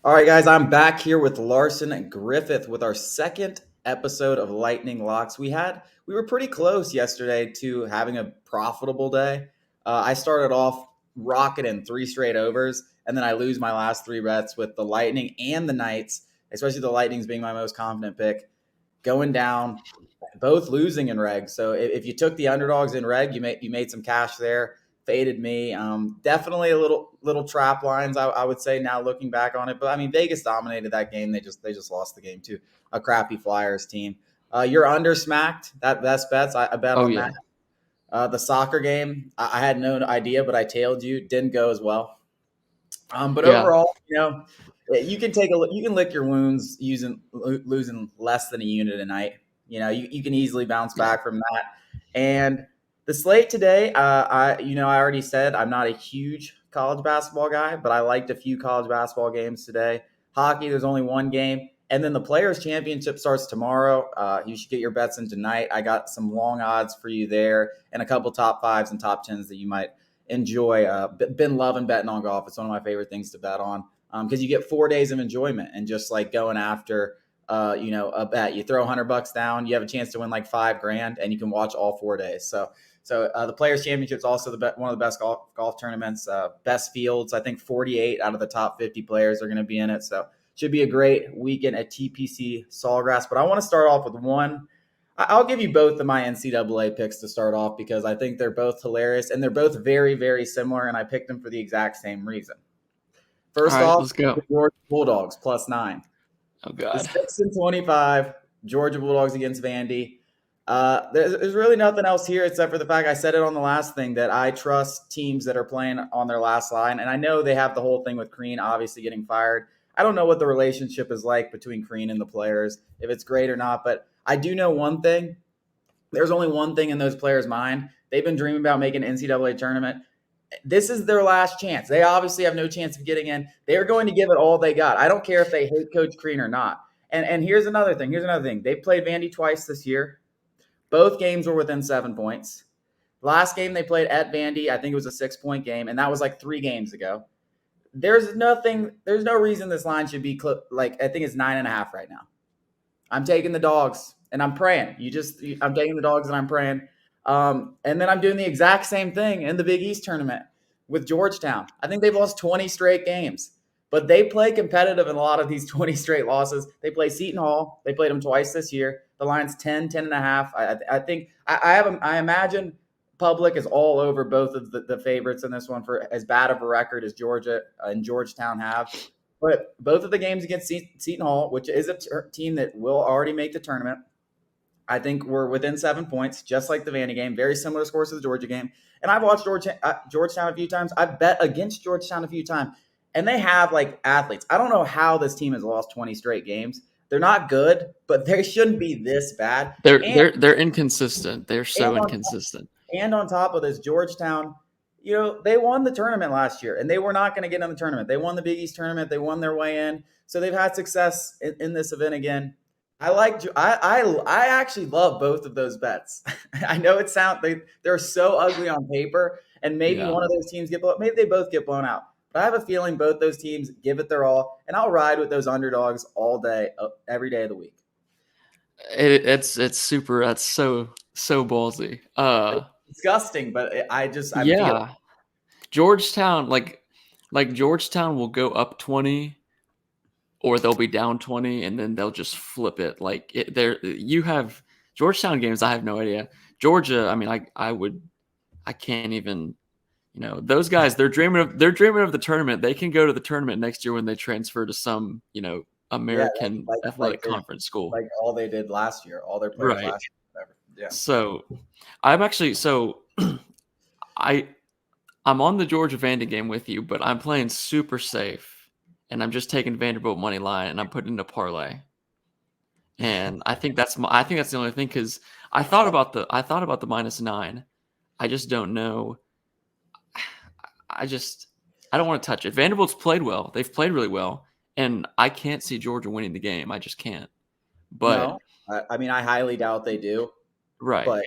All right, guys, I'm back here with Larsen and Griffith with our second episode of Lightning Locks. We were pretty close yesterday to having a profitable day. I started off rocketing three straight overs, and then I lose my last three bets with the Lightning and the Knights, especially the Lightnings being my most confident pick, going down, both losing in reg. So if you took the underdogs in reg, you made some cash there. Faded me. Definitely a little trap lines. I would say now looking back on it, but I mean Vegas dominated that game. They just lost the game to a crappy Flyers team. You're under smacked. That best bets. I bet Oh on that. yeah, The soccer game. I had no idea, but I tailed you. Didn't go as well. But yeah, overall, you can you can lick your wounds using losing less than a unit a night. You can easily bounce yeah. back from that. And the slate today, I already said I'm not a huge college basketball guy, but I liked a few college basketball games today. Hockey, there's only one game. And then the Players Championship starts tomorrow. You should get your bets in tonight. I got some long odds for you there and a couple top fives and top tens that you might enjoy. Been loving betting on golf. It's one of my favorite things to bet on because you get 4 days of enjoyment and just like going after, a bet. You throw $100 down, you have a chance to win like 5 grand, and you can watch all 4 days. So the Players Championship is also one of the best golf tournaments. Best fields, I think 48 out of the top 50 players are going to be in it. So should be a great weekend at TPC Sawgrass. But I want to start off with one. I'll give you both of my NCAA picks to start off because I think they're both hilarious and they're both very, very similar, and I picked them for the exact same reason. All First right, off, let's go. the Georgia Bulldogs +9. Oh The God. 6-25 Georgia Bulldogs against Vandy. There's really nothing else here except for the fact I said it on the last thing that I trust teams that are playing on their last line. And I know they have the whole thing with Crean obviously getting fired. I don't know what the relationship is like between Crean and the players, if it's great or not. But I do know one thing. There's only one thing in those players' mind. They've been dreaming about making an NCAA tournament. This is their last chance. They obviously have no chance of getting in. They're going to give it all they got. I don't care if they hate Coach Crean or not. And here's another thing. They played Vandy twice this year. Both games were within 7 points. Last game they played at Vandy, I think it was a 6 point game, and that was like 3 games ago. There's no reason this line should be like I think it's 9.5 right now. I'm taking the dogs and I'm praying. I'm taking the dogs and I'm praying. And then I'm doing the exact same thing in the Big East tournament with Georgetown. I think they've lost 20 straight games, but they play competitive in a lot of these 20 straight losses. They play Seton Hall. They played them twice this year. The line's 10.5. I think I imagine public is all over both of the favorites in this one for as bad of a record as Georgia and Georgetown have. But both of the games against Seton Hall, which is a team that will already make the tournament, I think we're within 7 points, just like the Vandy game. Very similar scores to the Georgia game. And I've watched Georgetown a few times. I've bet against Georgetown a few times. And they have like athletes. I don't know how this team has lost 20 straight games. They're not good, but they shouldn't be this bad. They're And they're they're inconsistent. They're and so on inconsistent. and on top of this, Georgetown, they won the tournament last year, and they were not going to get in the tournament. They won the Big East tournament. They won their way in, so they've had success in this event again. I actually love both of those bets. I know they're so ugly on paper, and maybe Yeah. one of those teams maybe they both get blown out. But I have a feeling both those teams give it their all, and I'll ride with those underdogs all day, every day of the week. It's super. That's so ballsy. It's disgusting, but I feel Yeah. Georgetown, like Georgetown will go up 20 or they'll be down 20 and then they'll just flip it. Like there you have Georgetown games, I have no idea. Georgia, I mean, I can't even, those guys, they're dreaming of the tournament. They can go to the tournament next year when they transfer to some, yeah, American athletic conference school. like all they did last year, all their players Right. last year, whatever. Yeah. So I'm actually so I I'm on the Georgia Vandy game with you, but I'm playing super safe and I'm just taking Vanderbilt money line and I'm putting in a parlay. And I think that's the only thing because I thought about the -9. I just don't know. I just I don't want to touch it. Vanderbilt's played well. They've played really well, and I can't see Georgia winning the game. I just can't. But No, I mean, I highly doubt they do, right. but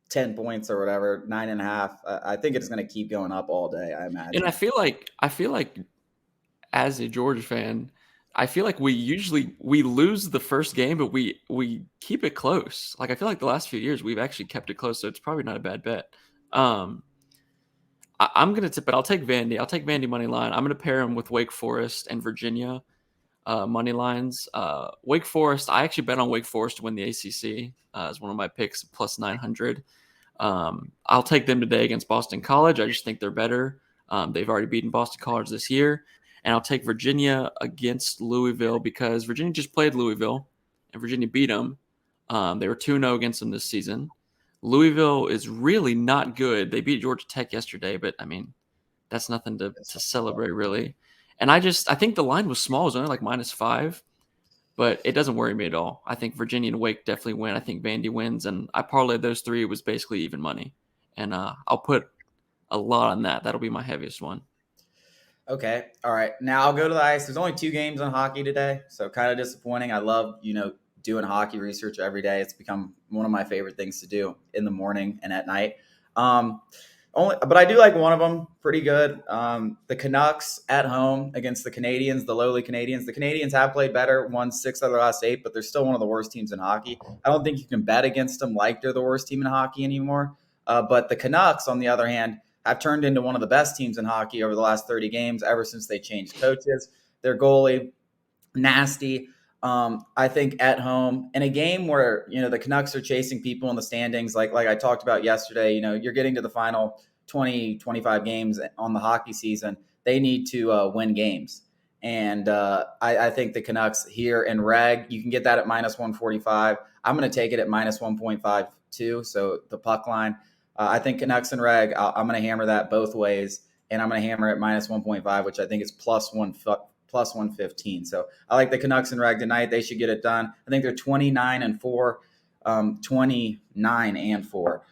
10 points or whatever, 9.5, I think it's going to keep going up all day, I And I imagine. feel like as a Georgia fan, I feel like we lose the first game, but we keep it close. Like I feel like the last few years we've actually kept it close, so it's probably not a bad bet. Um, I'm gonna tip it. I'll take Vandy. I'll take Vandy money line. I'm gonna pair him with Wake Forest and Virginia money lines. Wake Forest. I actually bet on Wake Forest to win the ACC as one of my picks, plus 900. I'll take them today against Boston College. I just think they're better. They've already beaten Boston College this year. And I'll take Virginia against Louisville because Virginia just played Louisville and Virginia beat them. They were 2-0 against them this season. Louisville is really not good. They beat Georgia Tech yesterday, but I mean, that's nothing to celebrate really. And I think the line was small. It was only like -5, but it doesn't worry me at all. I think Virginia and Wake definitely win. I think Vandy wins, and I parlayed those three. It was basically even money, and I'll put a lot on that. That'll be my heaviest one. Okay. All right. Now I'll go to the ice. There's only 2 games on hockey today, so kind of disappointing. I love, doing hockey research every day. It's become one of my favorite things to do in the morning and at night. Um, but I do like one of them pretty good. The Canucks at home against the Canadians, the lowly Canadians. The Canadians have played better, won 6 out of their last 8, but they're still one of the worst teams in hockey. I don't think you can bet against them like they're the worst team in hockey anymore. But the Canucks, on the other hand, have turned into one of the best teams in hockey over the last 30 games ever since they changed coaches. Their goalie, nasty. I think at home in a game where the Canucks are chasing people in the standings, like I talked about yesterday. You're getting to the final 20-25 games on the hockey season. They need to win games, and I think the Canucks here in reg, you can get that at -145. I'm going to take it at -1.52. So the puck line. I think Canucks and reg. I'm going to hammer that both ways, and I'm going to hammer it -1.5, which I think is plus 115. So I like the Canucks and reg tonight. They should get it done. I think they're 29-4, 29-4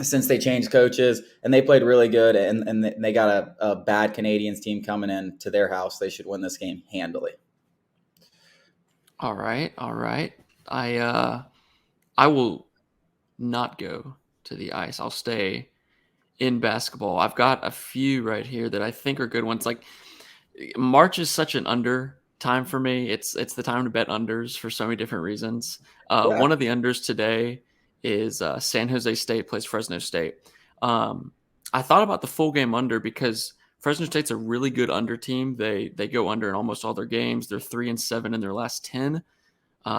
since they changed coaches, and they played really good. And they got a bad Canadians team coming in to their house. They should win this game handily. All right. I will not go to the ice. I'll stay in basketball. I've got a few right here that I think are good ones. Like March is such an under time for me. It's the time to bet unders for so many different reasons. Yeah. One of the unders today is San Jose State plays Fresno State. I thought about the full game under because Fresno State's a really good under team. They go under in almost all their games. They're 3-7 in their last 10.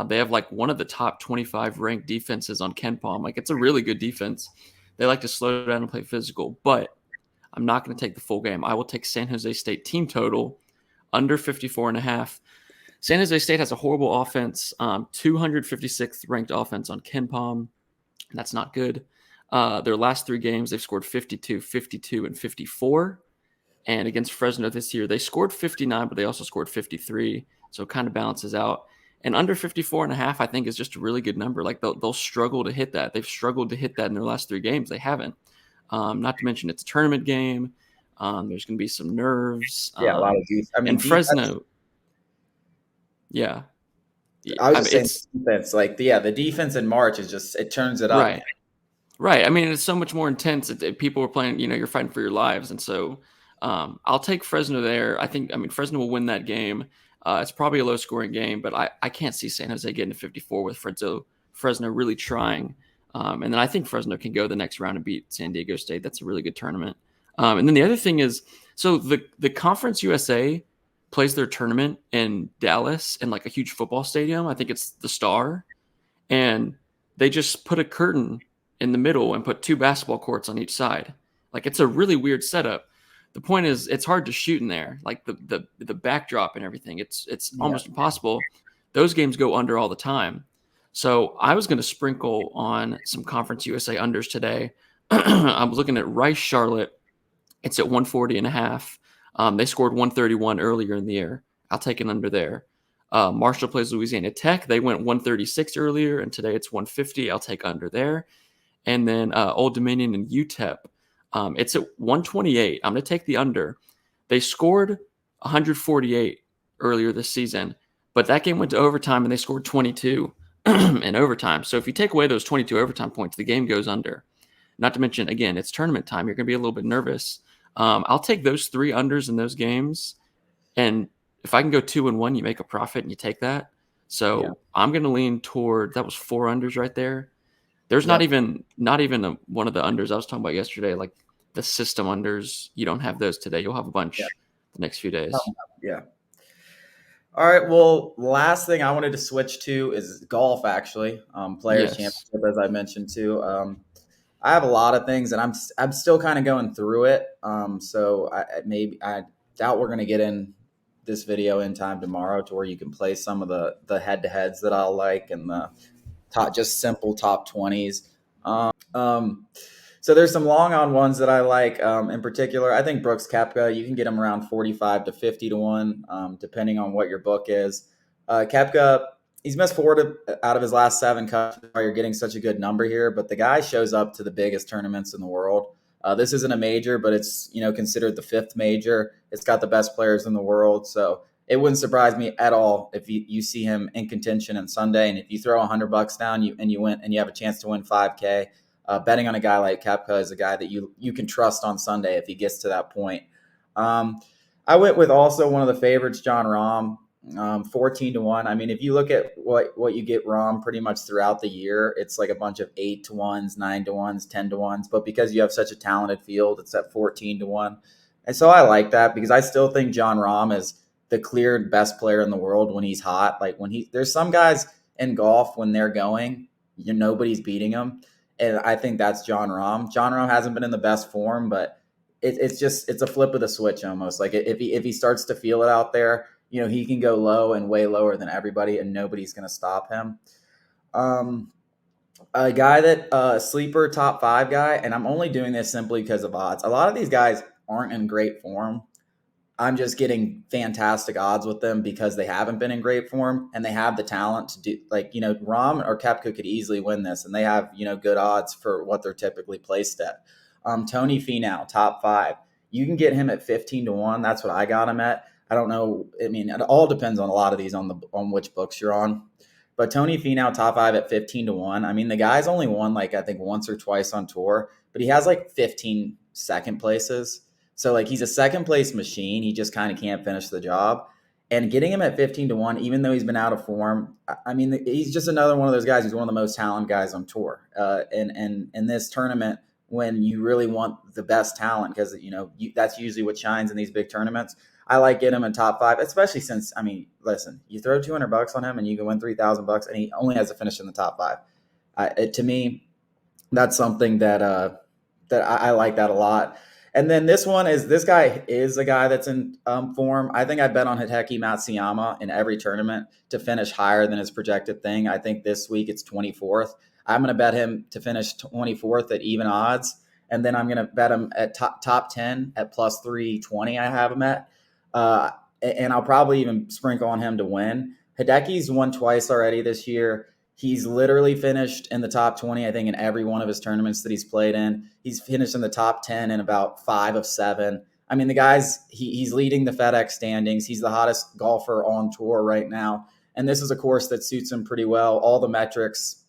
They have like one of the top 25 ranked defenses on KenPom. Like it's a really good defense. They like to slow down and play physical, but I'm not going to take the full game. I will take San Jose State team total under 54.5. San Jose State has a horrible offense, 256th ranked offense on KenPom. That's not good. Their last 3 games, they've scored 52, 52, and 54. And against Fresno this year, they scored 59, but they also scored 53. So it kind of balances out. And under 54.5, I think, is just a really good number. Like they'll struggle to hit that. They've struggled to hit that in their last 3 games. They haven't. Not to mention it's a tournament game. There's going to be some nerves. Yeah, a lot of defense. And Fresno. Yeah. I was just saying defense. Like, the defense in March is just, it turns it up. Right. I mean, it's so much more intense. People are playing, you're fighting for your lives. And so I'll take Fresno there. Fresno will win that game. It's probably a low-scoring game, but I can't see San Jose getting to 54 with Fresno really trying. And then I think Fresno can go the next round and beat San Diego State. That's a really good tournament. And then the other thing is, so the Conference USA plays their tournament in Dallas in like a huge football stadium. I think it's the Star. And they just put a curtain in the middle and put 2 basketball courts on each side. Like it's a really weird setup. The point is, it's hard to shoot in there, like the backdrop and everything. It's almost impossible. Those games go under all the time. So I was going to sprinkle on some Conference USA unders today. I'm looking at Rice Charlotte. It's at 140.5. They scored 131 earlier in the year. I'll take an under there. Marshall plays Louisiana Tech. They went 136 earlier, and today it's 150. I'll take under there. And then Old Dominion and UTEP. It's at 128. I'm going to take the under. They scored 148 earlier this season, but that game went to overtime and they scored 22 in overtime. So if you take away those 22 overtime points, the game goes under. Not to mention, again, it's tournament time. You're going to be a little bit nervous. I'll take those 3 unders in those games. And if I can go 2-1, you make a profit and you take that. Yeah. So I'm going to lean toward that was 4 unders right there. There's not Yep. even one of the unders I was talking about yesterday, like the system unders. You don't have those today. You'll have a Yeah. bunch the next few days. Yeah. All right. Well, last thing I wanted to switch to is golf. Actually, Players Yes. Championship, as I mentioned too. I have a lot of things, and I'm still kind of going through it. So I doubt we're going to get in this video in time tomorrow to where you can play some of the head to heads that I'll like and the top just simple top 20s. Um, so there's some long on ones that I like. In particular, I think Brooks Koepka, you can get him around 45 to 50 to 1, depending on what your book is. Koepka, he's missed out of his last 7 cuts. You're getting such a good number here, but the guy shows up to the biggest tournaments in the world. This isn't a major, but it's considered the 5th major. It's got the best players in the world, so it wouldn't surprise me at all if you see him in contention on Sunday. And if you throw $100 down, you win, and you have a chance to win 5K. Betting on a guy like Koepka is a guy that you can trust on Sunday if he gets to that point. I went with also one of the favorites, John Rahm, 14 to 1. I mean, if you look at what you get Rahm pretty much throughout the year, it's like a bunch of 8 to 1s, 9 to 1s, 10 to 1s. But because you have such a talented field, it's at 14 to 1. And so I like that because I still think John Rahm is the clear best player in the world when he's hot. Like there's some guys in golf when they're going, nobody's beating them. And I think that's John Rahm. John Rahm hasn't been in the best form, but it's a flip of the switch almost. Like if he starts to feel it out there, he can go low and way lower than everybody, and nobody's going to stop him. A guy that sleeper top 5 guy, and I'm only doing this simply because of odds. A lot of these guys aren't in great form. I'm just getting fantastic odds with them because they haven't been in great form and they have the talent to do, like, Rahm or Koepka could easily win this, and they have, good odds for what they're typically placed at. Tony Finau, top 5. You can get him at 15 to 1. That's what I got him at. I don't know. I mean, it all depends on a lot of these on which books you're on. But Tony Finau, top 5 at 15 to 1. I mean, the guy's only won like I think once or twice on tour, but he has like 15 second places. So like he's a second place machine. He just kind of can't finish the job. And getting him at 15 to 1, even though he's been out of form, I mean, he's just another one of those guys who's one of the most talented guys on tour. And in this tournament, when you really want the best talent, because that's usually what shines in these big tournaments. I like getting him in top 5, especially since, I mean, listen, you throw $200 on him and you can win $3,000, and he only has to finish in the top 5. To me, that's something that I like that a lot. And then this guy is a guy that's in form. I think I bet on Hideki Matsuyama in every tournament to finish higher than his projected thing. I think this week it's 24th. I'm going to bet him to finish 24th at even odds. And then I'm going to bet him at top 10 at plus 320. I have him at. And I'll probably even sprinkle on him to win. Hideki's won twice already this year. He's literally finished in the top 20, I think, in every one of his tournaments that he's played in. He's finished in the top 10 in about 5 of 7. I mean, the guy's he's leading the FedEx standings. He's the hottest golfer on tour right now. And this is a course that suits him pretty well. All the metrics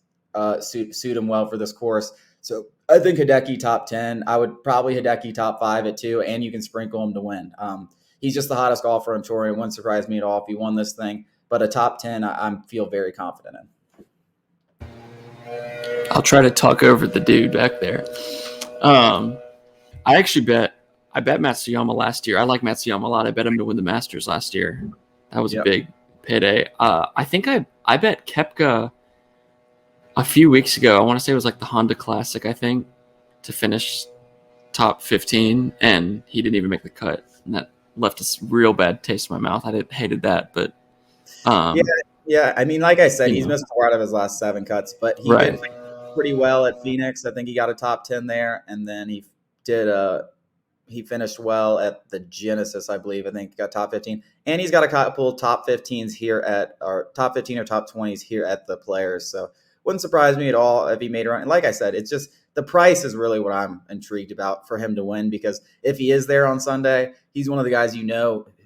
suit him well for this course. So I think Hideki top 10. I would probably Hideki top 5 at 2, and you can sprinkle him to win. He's just the hottest golfer on tour, and it wouldn't surprise me at all if he won this thing. But a top 10, I feel very confident in. I'll try to talk over the dude back there. I actually I bet Matsuyama last year. I like Matsuyama a lot. I bet him to win the Masters last year. That was a big payday. I think I bet Koepka a few weeks ago. I want to say it was like the Honda Classic, I think, to finish top 15, and he didn't even make the cut. And that left a real bad taste in my mouth. I hated that, but yeah. I mean, like I said, he's missed 4 out of his last 7 cuts, but he did pretty well at Phoenix. I think he got a top 10 there, and then he finished well at the Genesis, I believe. I think he got top 15, and he's got a couple top 15s here or top 15 or top 20s here at the Players. So wouldn't surprise me at all if he made a run. And like I said, it's just the price is really what I'm intrigued about for him to win, because if he is there on Sunday, he's one of the guys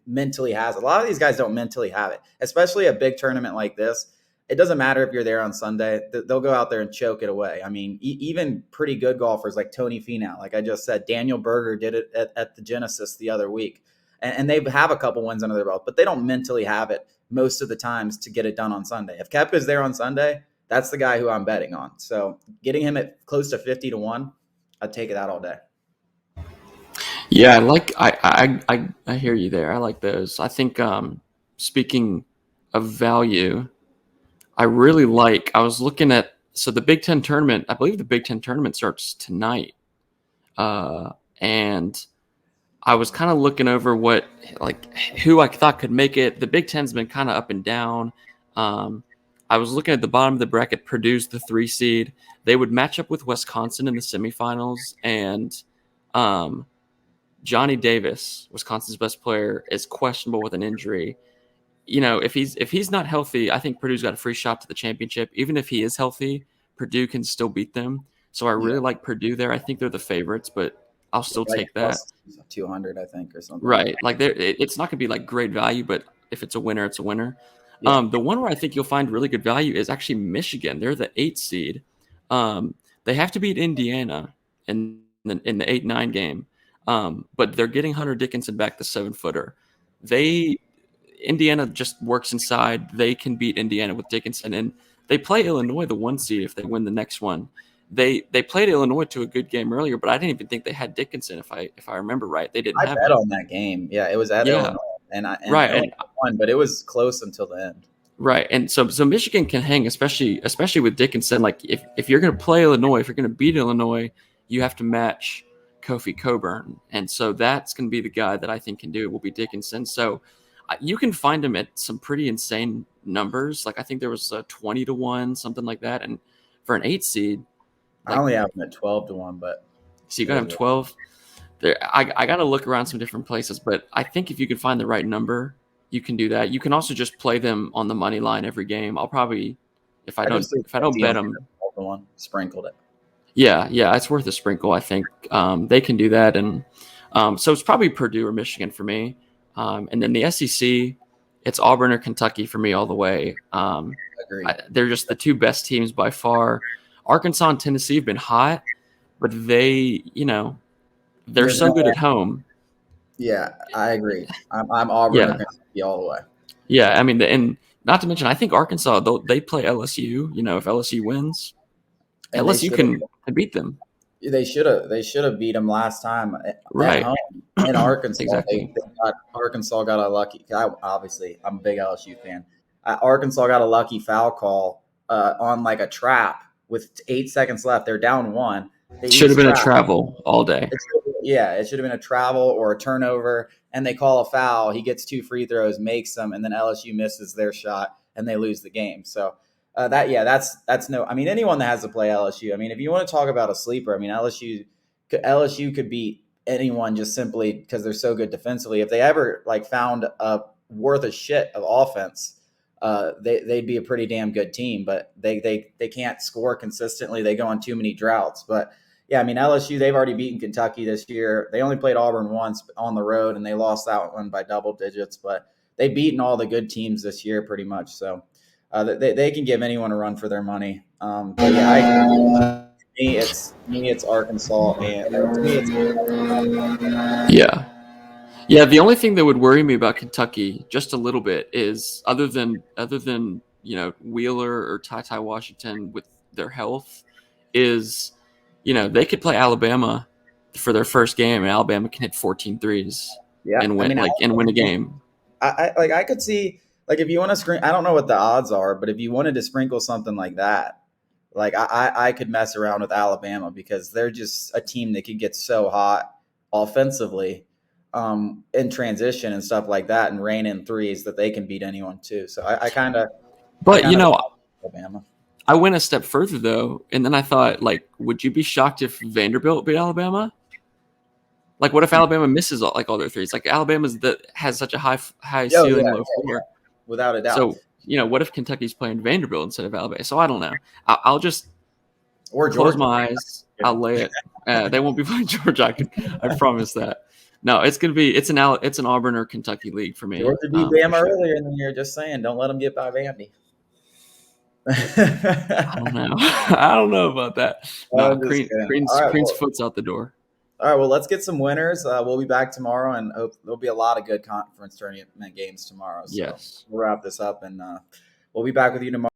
mentally has. A lot of these guys don't mentally have it, especially a big tournament like this. It doesn't matter if you're there on Sunday. They'll go out there and choke it away. I mean, even pretty good golfers like Tony Finau, like I just said, Daniel Berger did it at the Genesis the other week. and they have a couple wins under their belt, but they don't mentally have it most of the times to get it done on Sunday. If Koepka's there on Sunday, that's the guy who I'm betting on. So getting him at close to 50-1, I'd take it out all day. Yeah, I hear you there. I like those. I think speaking of value, I really like. I was looking at the Big Ten tournament. I believe the Big Ten tournament starts tonight, and I was kind of looking over who I thought could make it. The Big Ten's been kind of up and down. I was looking at the bottom of the bracket. Purdue's the 3 seed. They would match up with Wisconsin in the semifinals, and Johnny Davis, Wisconsin's best player, is questionable with an injury. If he's not healthy, I think Purdue's got a free shot to the championship. Even if he is healthy, Purdue can still beat them. So I really like Purdue there. I think they're the favorites, but I'll still take that. 200, I think, or something. Right. It's not going to be like great value, but if it's a winner, it's a winner. Yeah. The one where I think you'll find really good value is actually Michigan. They're the 8 seed. They have to beat Indiana in the 8-9 game. But they're getting Hunter Dickinson back, the 7-footer. Indiana just works inside. They can beat Indiana with Dickinson, and they play Illinois, the 1 seed, if they win the next one. They played Illinois to a good game earlier, but I didn't even think they had Dickinson. If I remember right, they didn't. I bet on that game. Yeah, it was at Illinois, and Illinois won, but it was close until the end. Right, and so Michigan can hang, especially with Dickinson. Like if you're going to play Illinois, if you're going to beat Illinois, you have to match Kofi Coburn, and so that's going to be the guy that I think can do it. Will be Dickinson. So you can find him at some pretty insane numbers. Like I think there was a 20-1, something like that, and for an 8 seed. I only have him at 12-1, but so you got him 12. There, I got to look around some different places, but I think if you can find the right number, you can do that. You can also just play them on the money line every game. I'll probably, if I don't bet them, sprinkled it. Yeah, it's worth a sprinkle. I think they can do that, and so it's probably Purdue or Michigan for me, and then the SEC, it's Auburn or Kentucky for me all the way. Agreed. They're just the 2 best teams by far. Arkansas and Tennessee have been hot, but they're so good at home. Yeah, I agree. I'm Auburn or Kentucky all the way. Yeah, I mean, and not to mention, I think Arkansas, they play LSU. If LSU wins, and LSU can beat them. They should have beat them last time at home in Arkansas. Exactly. Arkansas got a lucky. Obviously, I'm a big LSU fan. Arkansas got a lucky foul call on like a trap with 8 seconds left. They're down 1. It should have been a travel all day. It should have been a travel or a turnover, and they call a foul. He gets 2 free throws, makes them, and then LSU misses their shot, and they lose the game. So that's no. I mean, anyone that has to play LSU. I mean, if you want to talk about a sleeper, I mean, LSU could beat anyone just simply because they're so good defensively. If they ever found a worth a shit of offense, they'd be a pretty damn good team. But they can't score consistently. They go on too many droughts. But yeah, I mean, LSU, they've already beaten Kentucky this year. They only played Auburn once on the road, and they lost that one by double digits. But they've beaten all the good teams this year pretty much. So they can give anyone a run for their money. But yeah, to me, it's Arkansas, and to me, it's Yeah, the only thing that would worry me about Kentucky just a little bit is other than Wheeler or Ty Washington with their health is they could play Alabama for their first game, and Alabama can hit 14 threes and win and win a game. I could see if you want to screen. I don't know what the odds are, but if you wanted to sprinkle something like that, I could mess around with Alabama because they're just a team that could get so hot offensively in transition and stuff like that, and rain in threes that they can beat anyone too. So I kind of. But Alabama. I went a step further though, and then I thought, would you be shocked if Vanderbilt beat Alabama? What if Alabama misses all their threes? Alabama's that has such a high ceiling, low floor, without a doubt. So what if Kentucky's playing Vanderbilt instead of Alabama? So I don't know. I'll just close my eyes. I'll lay it. They won't be playing Georgia. I promise that. No, it's an Auburn or Kentucky league for me. Georgia beat Bama earlier in the year. Just saying, don't let them get by Vandy. I don't know. I don't know about that. No, Crean's foot's out the door. All right, well, let's get some winners. We'll be back tomorrow, and hope there'll be a lot of good conference tournament games tomorrow. So Yes. we'll wrap this up, and we'll be back with you tomorrow.